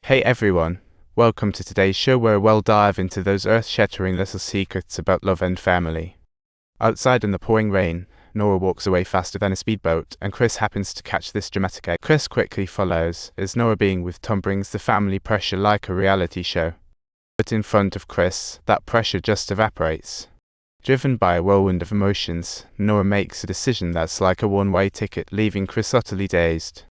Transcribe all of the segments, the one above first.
Hey everyone, welcome to today's show where we'll dive into those earth-shattering little secrets about love and family. Outside in the pouring rain, Nora walks away faster than a speedboat, and Chris happens to catch this dramatic egg. Chris quickly follows, as Nora being with Tom brings the family pressure like a reality show. But in front of Chris, that pressure just evaporates. Driven by a whirlwind of emotions, Nora makes a decision that's like a one-way ticket, leaving Chris utterly dazed.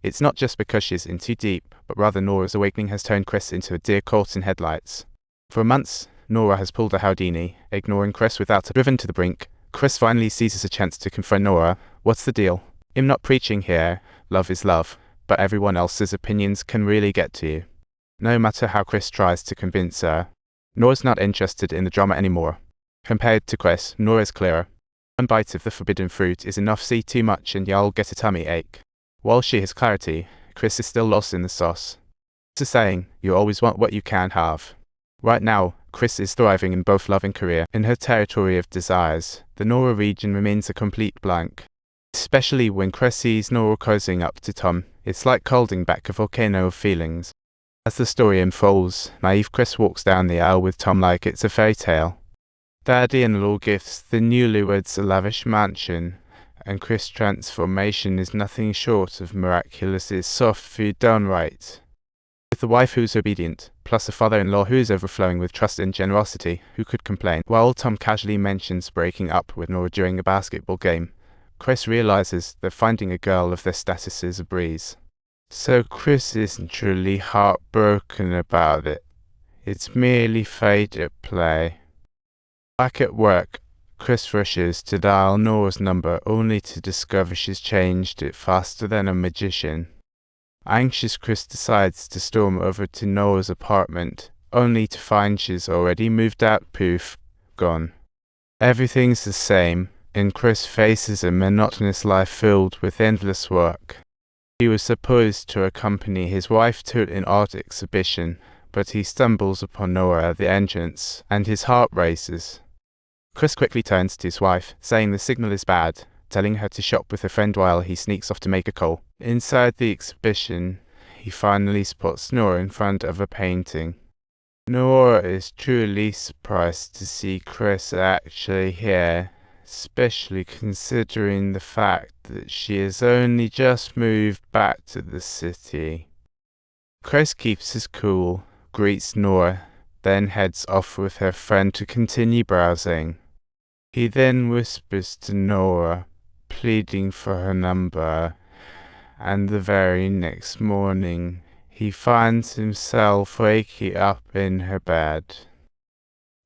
It's not just because she's in too deep, but rather Nora's awakening has turned Chris into a deer caught in headlights. For months, Nora has pulled a Houdini, ignoring Chris without a driven to the brink. Chris finally seizes a chance to confront Nora. What's the deal? I'm not preaching here, love is love, but everyone else's opinions can really get to you. No matter how Chris tries to convince her, Nora's not interested in the drama anymore. Compared to Chris, Nora's clearer. One bite of the forbidden fruit is enough, see too much and you'll get a tummy ache. While she has clarity, Chris is still lost in the sauce. It's a saying, you always want what you can't have. Right now, Chris is thriving in both love and career. In her territory of desires, the Nora region remains a complete blank. Especially when Chris sees Nora cozying up to Tom, it's like holding back a volcano of feelings. As the story unfolds, naive Chris walks down the aisle with Tom like it's a fairy tale. Daddy-in-law gifts the newlyweds a lavish mansion, and Chris' transformation is nothing short of miraculous. It's soft food done right. With a wife who's obedient, plus a father-in-law who's overflowing with trust and generosity, who could complain? While Tom casually mentions breaking up with Nora during a basketball game, Chris realizes that finding a girl of their status is a breeze. So Chris isn't truly heartbroken about it. It's merely fate at play. Back at work, Chris rushes to dial Nora's number only to discover she's changed it faster than a magician. Anxious, Chris decides to storm over to Nora's apartment, only to find she's already moved out. Poof, gone. Everything's the same, and Chris faces a monotonous life filled with endless work. He was supposed to accompany his wife to an art exhibition, but he stumbles upon Nora at the entrance, and his heart races. Chris quickly turns to his wife, saying the signal is bad, telling her to shop with a friend while he sneaks off to make a call. Inside the exhibition, he finally spots Nora in front of a painting. Nora is truly surprised to see Chris actually here, especially considering the fact that she has only just moved back to the city. Chris keeps his cool, greets Nora, then heads off with her friend to continue browsing. He then whispers to Nora, pleading for her number, and the very next morning, he finds himself waking up in her bed.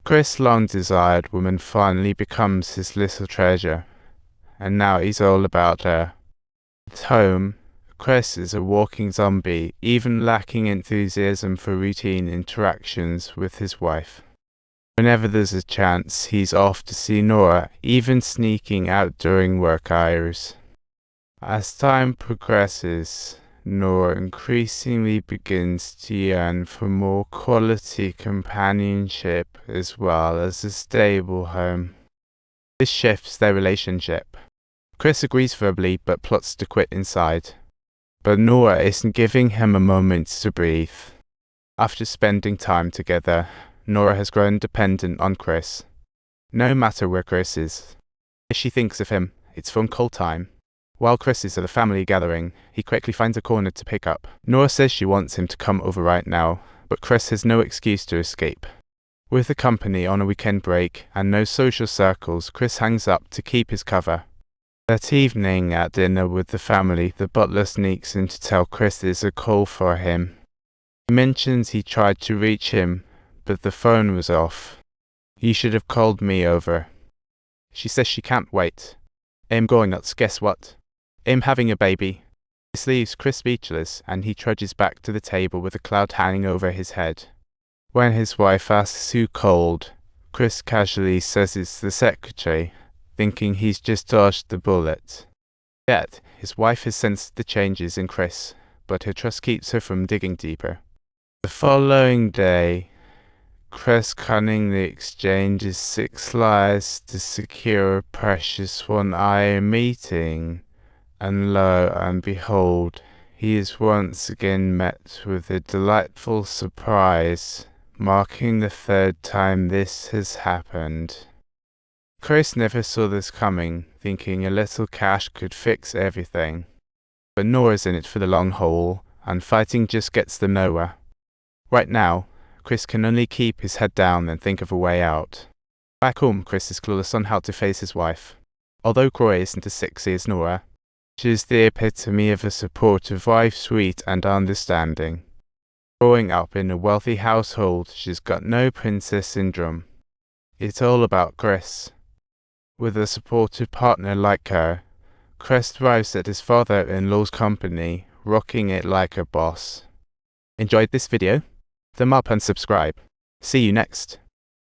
Chris' long-desired woman finally becomes his little treasure, and now he's all about her. At home, Chris is a walking zombie, even lacking enthusiasm for routine interactions with his wife. Whenever there's a chance, he's off to see Nora, even sneaking out during work hours. As time progresses, Nora increasingly begins to yearn for more quality companionship as well as a stable home. This shifts their relationship. Chris agrees verbally but plots to quit inside. But Nora isn't giving him a moment to breathe. After spending time together, Nora has grown dependent on Chris. No matter where Chris is, if she thinks of him, it's phone call time. While Chris is at a family gathering, he quickly finds a corner to pick up. Nora says she wants him to come over right now, but Chris has no excuse to escape. With the company on a weekend break and no social circles, Chris hangs up to keep his cover. That evening at dinner with the family, the butler sneaks in to tell Chris there's a call for him. He mentions he tried to reach him, but the phone was off. You should have called me over. She says she can't wait. I'm going nuts, guess what? I'm having a baby. This leaves Chris speechless, and he trudges back to the table with a cloud hanging over his head. When his wife asks who called, Chris casually says it's the secretary, thinking he's just dodged the bullet. Yet, his wife has sensed the changes in Chris, but her trust keeps her from digging deeper. The following day, Chris cunningly exchanges 6 lies to secure a precious one-hour meeting, and lo and behold, he is once again met with a delightful surprise, marking the third time this has happened. Chris never saw this coming, thinking a little cash could fix everything. But Nora's in it for the long haul, and fighting just gets them nowhere. Right now, Chris can only keep his head down and think of a way out. Back home, Chris is clueless on how to face his wife. Although Croy isn't as sexy as Nora, she is the epitome of a supportive wife, sweet and understanding. Growing up in a wealthy household, she's got no princess syndrome. It's all about Chris. With a supportive partner like her, Chris thrives at his father-in-law's company, rocking it like a boss. Enjoyed this video? Thumb up and subscribe. See you next.